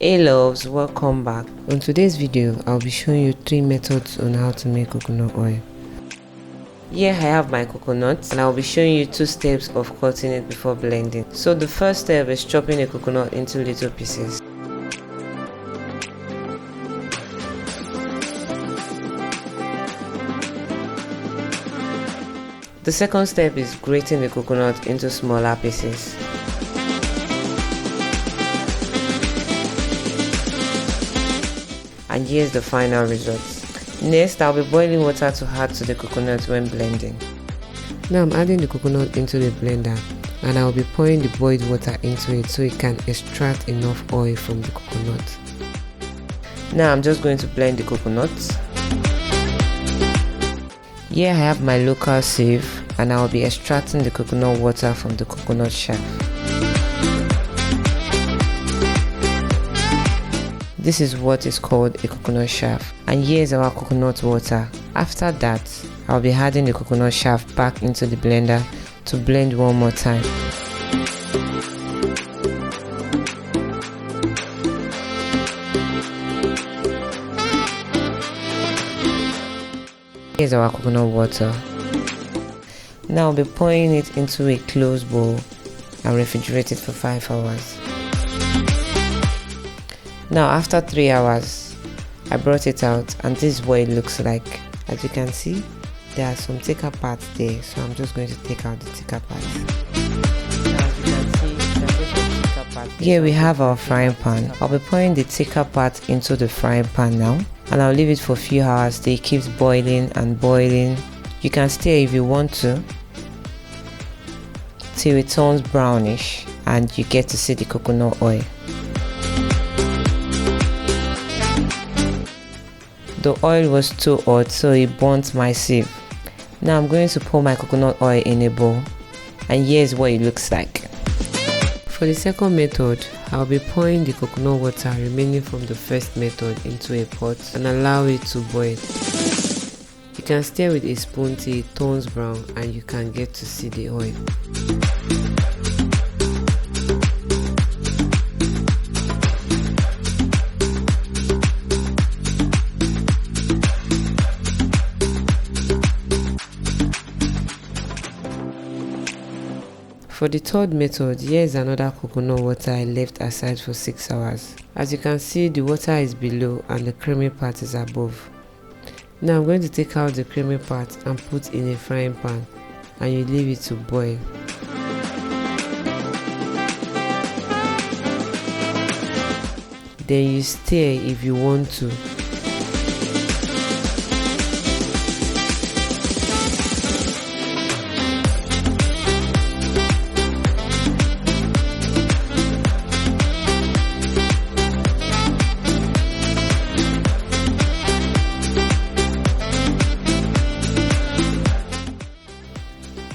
Hey loves, welcome back. On today's video, I'll be showing you 3 methods on how to make coconut oil. Here I have my coconut and I'll be showing you 2 steps of cutting it before blending. So the first step is chopping the coconut into little pieces. The second step is grating the coconut into smaller pieces. And here's the final result. Next, I'll be boiling water to add to the coconut when blending. Now I'm adding the coconut into the blender and I'll be pouring the boiled water into it so it can extract enough oil from the coconut. Now I'm just going to blend the coconut. Here I have my local sieve and I'll be extracting the coconut water from the coconut shaft. This is what is called a coconut shaft, and here's our coconut water. After that, I'll be adding the coconut shaft back into the blender to blend one more time. Here's our coconut water. Now I'll be pouring it into a closed bowl and refrigerate it for 5 hours. Now after 3 hours, I brought it out and this is what it looks like. As you can see, there are some thicker parts there, so I'm just going to take out the thicker parts. Now as you can see, there's some thicker parts. Here we have our frying pan. I'll be pouring the thicker part into the frying pan now, and I'll leave it for a few hours till it keeps boiling and boiling. You can stir if you want to till it turns brownish and you get to see the coconut oil. The oil was too hot, so it burnt my sieve. Now I'm going to pour my coconut oil in a bowl, and here's what it looks like. For the second method, I'll be pouring the coconut water remaining from the first method into a pot and allow it to boil. You can stir with a spoon till it turns brown and you can get to see the oil. For the third method, here is another coconut water I left aside for 6 hours. As you can see, the water is below and the creamy part is above. Now I'm going to take out the creamy part and put in a frying pan, and you leave it to boil. Then you stir if you want to.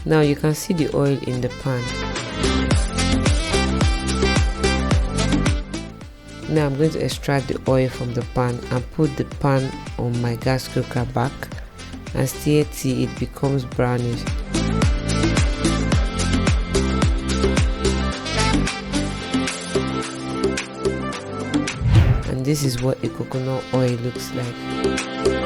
Now you can see the oil in the pan. Now I'm going to extract the oil from the pan and put the pan on my gas cooker back and stir till it becomes brownish. And this is what a coconut oil looks like.